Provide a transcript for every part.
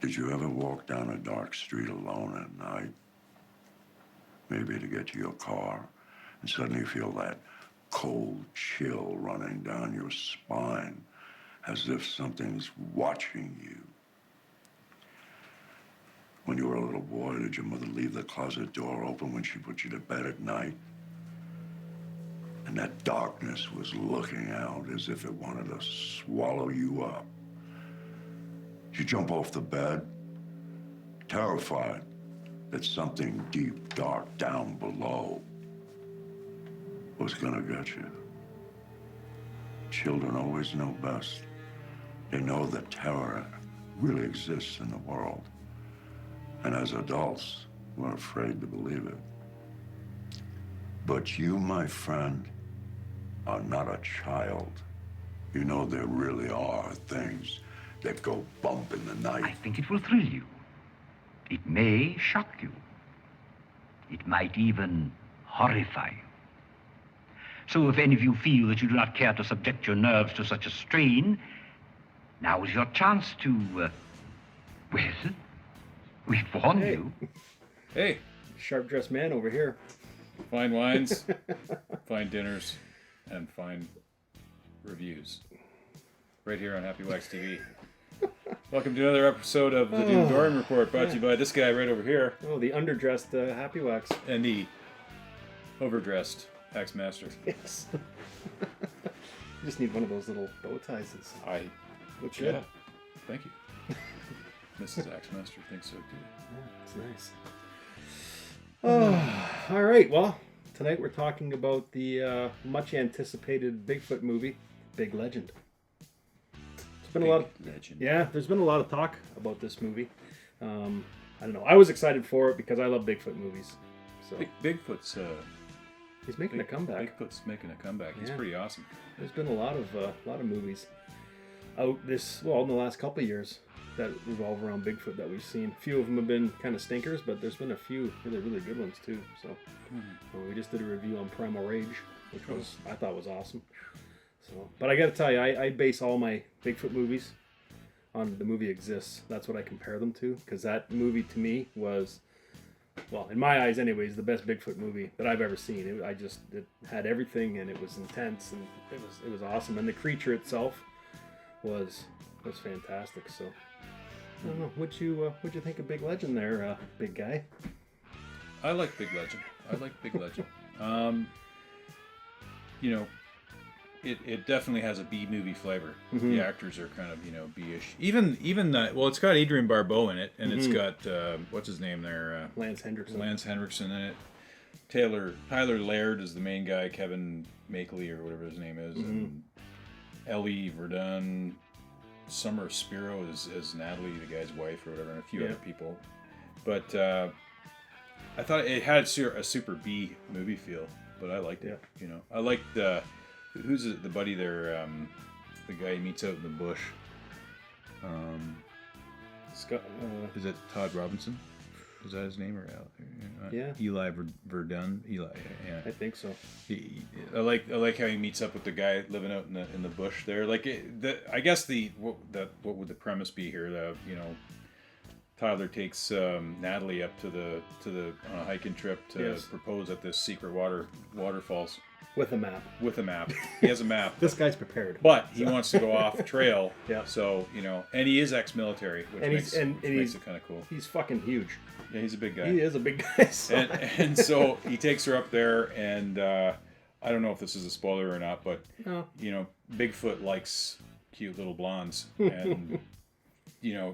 Did you ever walk down a dark street alone at night? Maybe to get to your car, and suddenly feel that cold chill running down your spine, as if something's watching you. When you were a little boy, did your mother leave the closet door open when she put you to bed at night? And that darkness was looking out as if it wanted to swallow you up. You jump off the bed, terrified that something deep, dark down below was gonna get you. Children always know best. They know that terror really exists in the world. And as adults, we're afraid to believe it. But you, my friend, are not a child. You know there really are things that go bump in the night. I think it will thrill you. It may shock you. It might even horrify you. So if any of you feel that you do not care to subject your nerves to such a strain, now is your chance to, well, we've warned you. Hey, Sharp-dressed man over here. fine wines, fine dinners, and fine reviews. Right here on Happywax TV. Welcome to another episode of the Doom Doran Report, brought to you by this guy right over here, Oh, the underdressed Happywax. and the overdressed Axe Master. Yes. You just need one of those little bow ties. I Looks good. yeah, thank you. Mrs. Axe Master thinks so too. Yeah, it's nice. Oh, all right. Well, tonight we're talking about the much anticipated Bigfoot movie, Big Legend. It's been a lot of legend. Yeah, there's been a lot of talk about this movie. I don't know. I was excited for it because I love Bigfoot movies. So Bigfoot's he's making a comeback. Bigfoot's making a comeback. He's Yeah. pretty awesome. There's been a lot of movies out in the last couple of years that revolve around Bigfoot that we've seen. A few of them have been kind of stinkers, but there's been a few really, really good ones too. So we just did a review on Primal Rage, which I thought was awesome. So, but I got to tell you, I base all my Bigfoot movies on the movie Exists. That's what I compare them to, because that movie to me was, well, in my eyes anyways, the best Bigfoot movie that I've ever seen. It had everything, and it was intense, and it was awesome. And the creature itself was fantastic. So I don't know, what'd you think of Big Legend there, big guy? I like Big Legend. You know, it definitely has a B movie flavor. The actors are kind of, B-ish. Even it's got Adrian Barbeau in it, and it's got what's his name there? Lance Hendrickson. Lance Henriksen in it. Tyler Laird is the main guy. Kevin Makeley or whatever his name is, and Ellie Verdun. Summer Spiro is Natalie, the guy's wife or whatever, and a few other people. But I thought it had a super B movie feel, but I liked it. I liked who's the buddy there, the guy he meets out in the bush. Scott, is it Todd Robinson? Is that his name or yeah? Eli Verdun. Eli, yeah. I think so. I like how he meets up with the guy living out in the bush there. Like I guess what would the premise be here? Tyler takes Natalie up to the on a hiking trip to propose at this secret waterfalls. With a map. He has a map. This guy's prepared. But he wants to go off trail. Yeah. So, and he is ex-military, which makes it kind of cool. He's fucking huge. Yeah, he's a big guy. He is a big guy. So. And so he takes her up there, and I don't know if this is a spoiler or not, but, Bigfoot likes cute little blondes. And,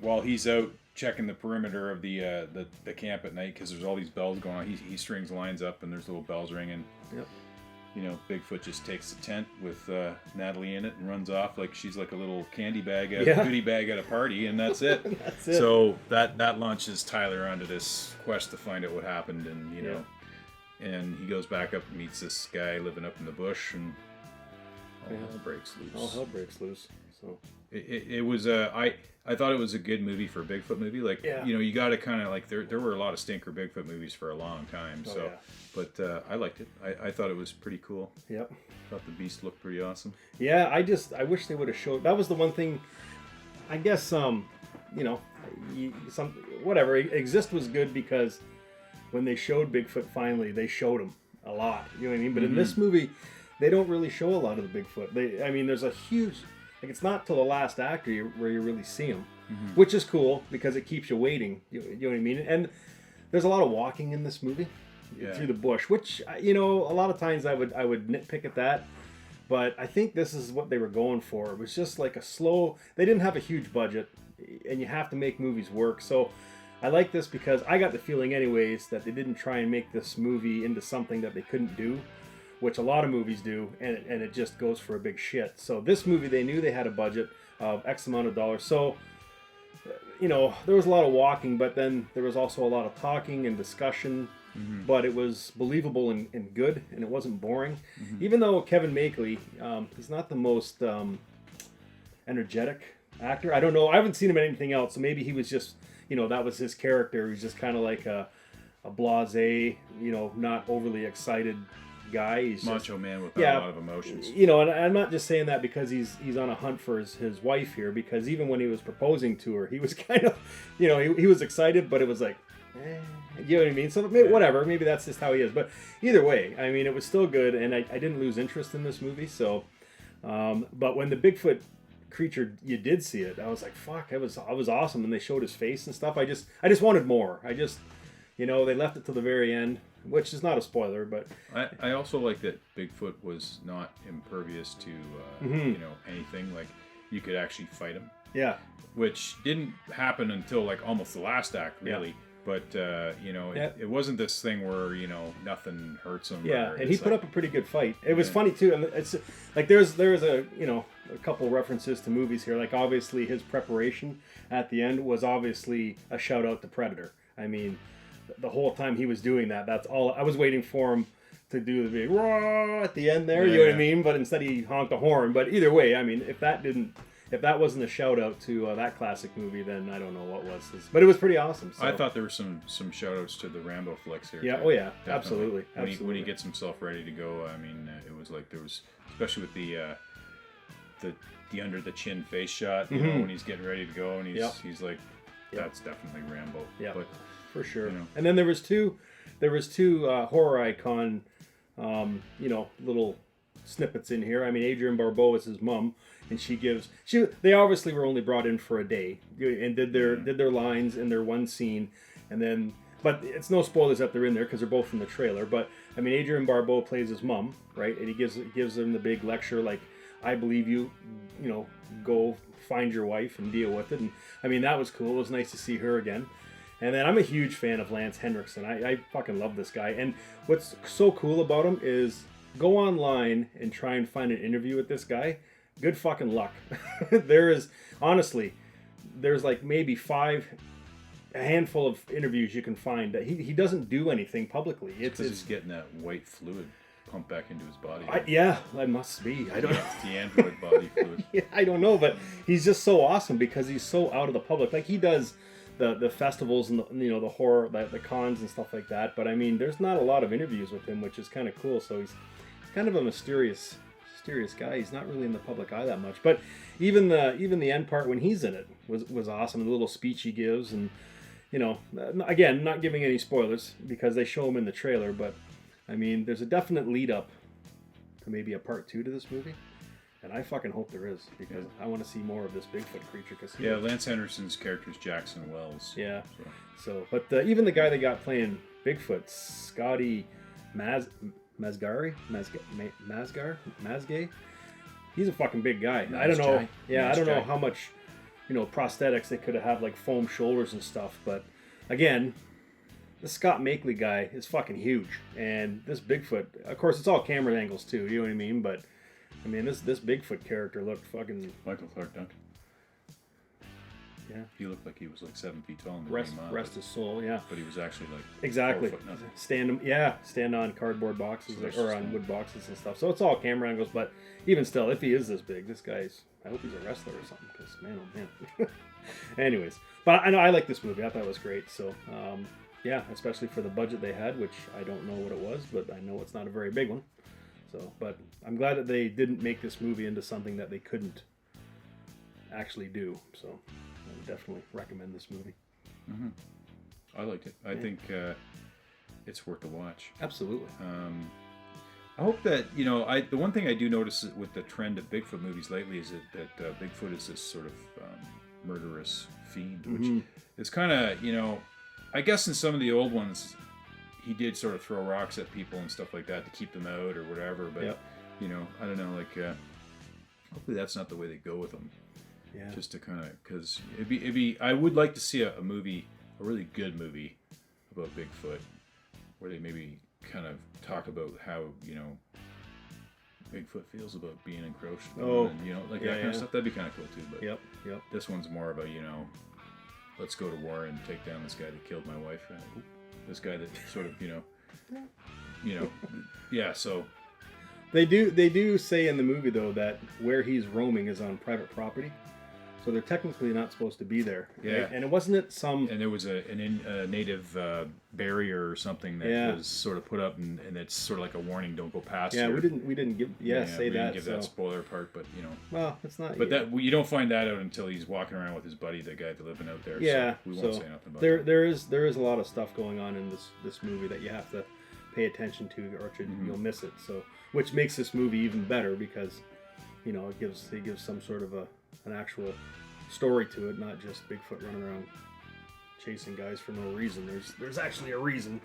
while he's out checking the perimeter of the camp at night, because there's all these bells going on, he strings lines up, and there's little bells ringing. Yep. Bigfoot just takes the tent with Natalie in it and runs off like she's like a little candy bag, goodie bag at a party, and that's it. That's it. So that launches Tyler onto this quest to find out what happened, and and he goes back up and meets this guy living up in the bush, and all hell breaks loose. All hell breaks loose. So it was I thought it was a good movie for a Bigfoot movie. Like you got to kind of like there were a lot of stinker Bigfoot movies for a long time. But I liked it. I thought it was pretty cool. Yep. Thought the beast looked pretty awesome. Yeah, I wish they would have showed. That was the one thing. I guess whatever. Exist was good because when they showed Bigfoot finally, they showed him a lot. You know what I mean? But in this movie, they don't really show a lot of the Bigfoot. There's a huge, like, it's not till the last act where you really see him, which is cool because it keeps you waiting. You know what I mean? And there's a lot of walking in this movie through the bush, which, a lot of times I would nitpick at that. But I think this is what they were going for. It was just like a slow. They didn't have a huge budget, and you have to make movies work. So I like this because I got the feeling, anyways, that they didn't try and make this movie into something that they couldn't do, which a lot of movies do, and it just goes for a big shit. So this movie, they knew they had a budget of X amount of dollars. So, there was a lot of walking, but then there was also a lot of talking and discussion. But it was believable and good, and it wasn't boring. Even though Kevin Makeley, he's not the most energetic actor. I don't know. I haven't seen him in anything else, so maybe he was just, that was his character. He's just kind of like a blasé, not overly excited guy. He's macho just, man with a lot of emotions. And I'm not just saying that because he's on a hunt for his wife here, because even when he was proposing to her, he was kind of, he was excited, but it was like, you know what I mean? So whatever, maybe that's just how he is. But either way, I mean, it was still good, and I didn't lose interest in this movie. So, but when the Bigfoot creature, you did see it, I was like, fuck, it was awesome, and they showed his face and stuff. I just wanted more. They left it to the very end, which is not a spoiler, but I also like that Bigfoot was not impervious to anything. Like, you could actually fight him. Yeah. Which didn't happen until like almost the last act, really. Yeah. But it wasn't this thing where nothing hurts him. Yeah, and he put up a pretty good fight. It was funny too, and it's like there was a couple references to movies here. Like, obviously his preparation at the end was obviously a shout out to Predator. I mean, the whole time he was doing that, that's all I was waiting for him to do, the big roar at the end there. You know what I mean? But instead he honked a horn. But either way, I mean, if that wasn't a shout out to that classic movie, then I don't know what was. But it was pretty awesome. So. I thought there were some shout outs to the Rambo flicks here. Yeah, too. oh yeah, Definitely. absolutely. When he gets himself ready to go, I mean, it was like there was, especially with the under the chin face shot, when he's getting ready to go, and he's like, that's definitely Rambo. Yeah, but for sure. And then there was two horror icon, little snippets in here. I mean, Adrienne Barbeau is his mom, and they obviously were only brought in for a day and did their lines in their one scene, and then, but it's no spoilers that they're in there because they're both from the trailer. But I mean, Adrienne Barbeau plays his mom, right? And he gives them the big lecture, like, I believe you, go find your wife and deal with it. And I mean, that was cool. It was nice to see her again. And then I'm a huge fan of Lance Henriksen. I fucking love this guy. And what's so cool about him is go online and try and find an interview with this guy. Good fucking luck. There's like maybe a handful of interviews you can find that he doesn't do anything publicly. It's he's getting that white fluid pumped back into his body. That must be. I don't know. It's the android body fluid. Yeah, I don't know, but he's just so awesome because he's so out of the public. Like, he does the festivals and the horror, the cons and stuff like that. But I mean, there's not a lot of interviews with him, which is kind of cool. So he's kind of a mysterious guy. He's not really in the public eye that much. But even the end part when he's in it was awesome. The little speech he gives, and again, not giving any spoilers because they show him in the trailer. But I mean, there's a definite lead up to maybe a part 2 to this movie. And I fucking hope there is, because I want to see more of this Bigfoot creature. Lance Henderson's character is Jackson Wells. Yeah. But even the guy they got playing Bigfoot, Scotty Mazgay, he's a fucking big guy. I don't know. I don't know how much, prosthetics they could have, like foam shoulders and stuff. But again, the Scott Makeley guy is fucking huge, and this Bigfoot, of course, it's all camera angles too. You know what I mean? But I mean, this Bigfoot character looked fucking... Michael Clark Duncan. Yeah. He looked like he was like 7 feet tall in the rest his soul, yeah. But he was actually like... Exactly. 4 foot nothing. Stand on cardboard boxes or on wood boxes and stuff. So it's all camera angles, but even still, if he is this big, this guy's... I hope he's a wrestler or something, because man, oh man. Anyways. But I know I like this movie. I thought it was great. So, especially for the budget they had, which I don't know what it was, but I know it's not a very big one. So, but I'm glad that they didn't make this movie into something that they couldn't actually do. So, I would definitely recommend this movie. Mm-hmm. I liked it. I think it's worth a watch. Absolutely. I hope that, the one thing I do notice with the trend of Bigfoot movies lately is that Bigfoot is this sort of murderous fiend, which is kind of, I guess in some of the old ones, he did sort of throw rocks at people and stuff like that to keep them out or whatever. But, I don't know, hopefully that's not the way they go with them. Yeah. Just to kind of, because I would like to see a movie, a really good movie about Bigfoot, where they maybe kind of talk about how, Bigfoot feels about being encroached on, and, that kind of stuff. That'd be kind of cool too. But Yep. this one's more about, let's go to war and take down this guy that killed my wife. This guy that sort of, yeah. So They do say in the movie though that where he's roaming is on private property, so they're technically not supposed to be there. Yeah. Right? And it wasn't some. And there was a native barrier or something that was sort of put up, and it's sort of like a warning: don't go past. Yeah, here. we didn't give say we that. Didn't give that spoiler part, but Well, it's not. But that you don't find that out until he's walking around with his buddy, the guy living out there. Yeah. So we won't say nothing about there. that. There is a lot of stuff going on in this movie that you have to pay attention to, or you'll miss it. So, which makes this movie even better because, it gives some sort of an actual story to it, not just Bigfoot running around chasing guys for no reason. There's actually a reason,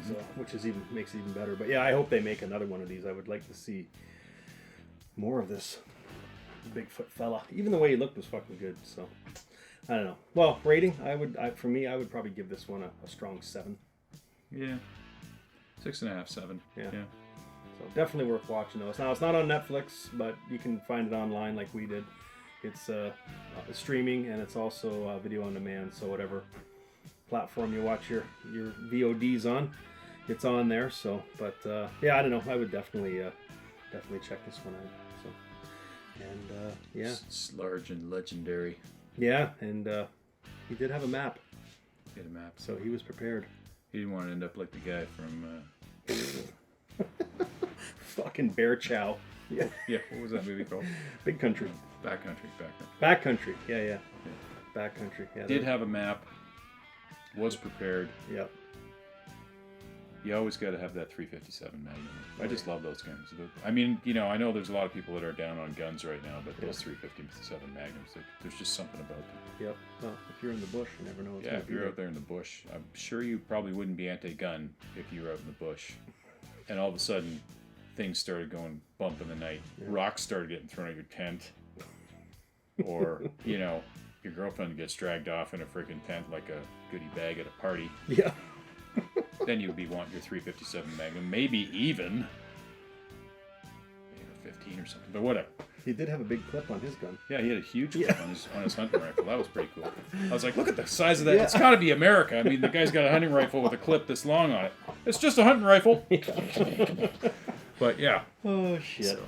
so which makes it even better. But yeah, I hope they make another one of these. I would like to see more of this Bigfoot fella. Even the way he looked was fucking good. So I don't know. Well, rating, I would probably give this one a strong 7. Yeah. 6.5, 7. Yeah. So definitely worth watching those. Now it's not on Netflix, but you can find it online like we did. It's streaming, and it's also video on demand. So whatever platform you watch your VODs on, it's on there. So, but I don't know. I would definitely check this one out. So, and It's large and legendary. yeah, and he did have a map, Get a map. so he was prepared. He didn't want to end up like the guy from. Fucking Bear Chow. Yeah, Yeah, what was that movie called? Big Country. Backcountry. Backcountry. Yeah. Backcountry. Yeah. Did have a map. Was prepared. Yep. You always got to have that 357 Magnum. I just love those guns. I mean, I know there's a lot of people that are down on guns right now, but those 357 Magnums, there's just something about them. Yep. Well, if you're in the bush, you never know what's Yeah, going if to be you're there. out there in the bush, I'm sure you probably wouldn't be anti-gun if you were out in the bush. And all of a sudden, things started going bump in the night. Yeah. Rocks started getting thrown at your tent. Or, your girlfriend gets dragged off in a freaking tent like a goodie bag at a party. Yeah. Then you'd be wanting your 357 Magnum, maybe even 15 or something, but whatever. He did have a big clip on his gun. Yeah, he had a huge clip on his hunting rifle. That was pretty cool. I was like, look at the size of that. It's got to be America. I mean, the guy's got a hunting rifle with a clip this long on it. It's just a hunting rifle. But yeah. Oh shit.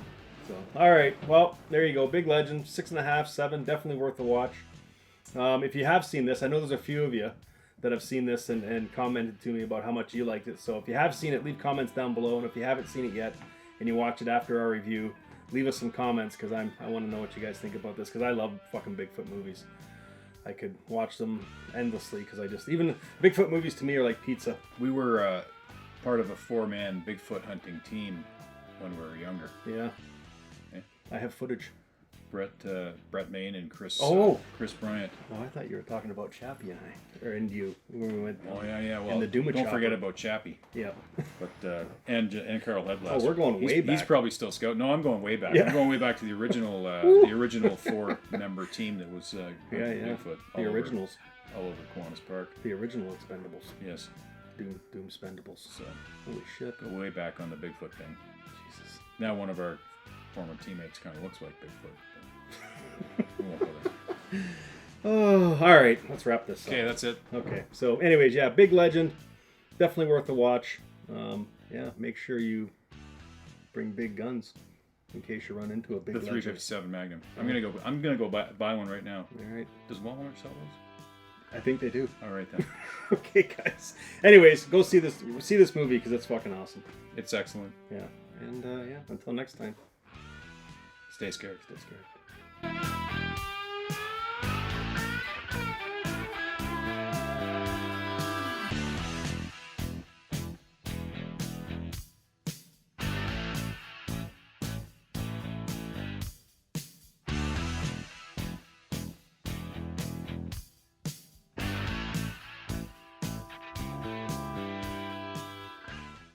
So, all right. Well, there you go. Big Legend, 6.5, 7. Definitely worth a watch. If you have seen this, I know there's a few of you that have seen this and commented to me about how much you liked it. So if you have seen it, leave comments down below. And if you haven't seen it yet and you watch it after our review, leave us some comments because I want to know what you guys think about this because I love fucking Bigfoot movies. I could watch them endlessly because even Bigfoot movies to me are like pizza. We were part of a 4-man Bigfoot hunting team when we were younger. Yeah. Yeah. I have footage. Brett Main and Chris Bryant. Oh, I thought you were talking about Chappie and I, or you when we went. Oh yeah. Well, and the Duma don't Chopper. forget about Chappie. Yeah. But and Carl Headlass. Oh, we're going way back. He's probably still scout. No, I'm going way back. Yeah. I'm going way back to the original 4-member team that was Bigfoot. The originals. All over Kiwanis Park. The original Expendables. Yes. Doom Spendables. So holy shit. go way back on the Bigfoot thing. Jesus. Now one of our former teammates kind of looks like Bigfoot. We won't go there. Oh, all right. Let's wrap this up. Okay, that's it. Okay. So, anyways, yeah, Big Legend, definitely worth a watch. Yeah, make sure you bring big guns in case you run into a big The Legend. 357 Magnum. I'm gonna go buy one right now. All right. Does Walmart sell those? I think they do. All right then. Okay, guys. Anyways, go see this movie because it's fucking awesome. It's excellent. Yeah. And yeah, until next time. Stay scared. Stay scared.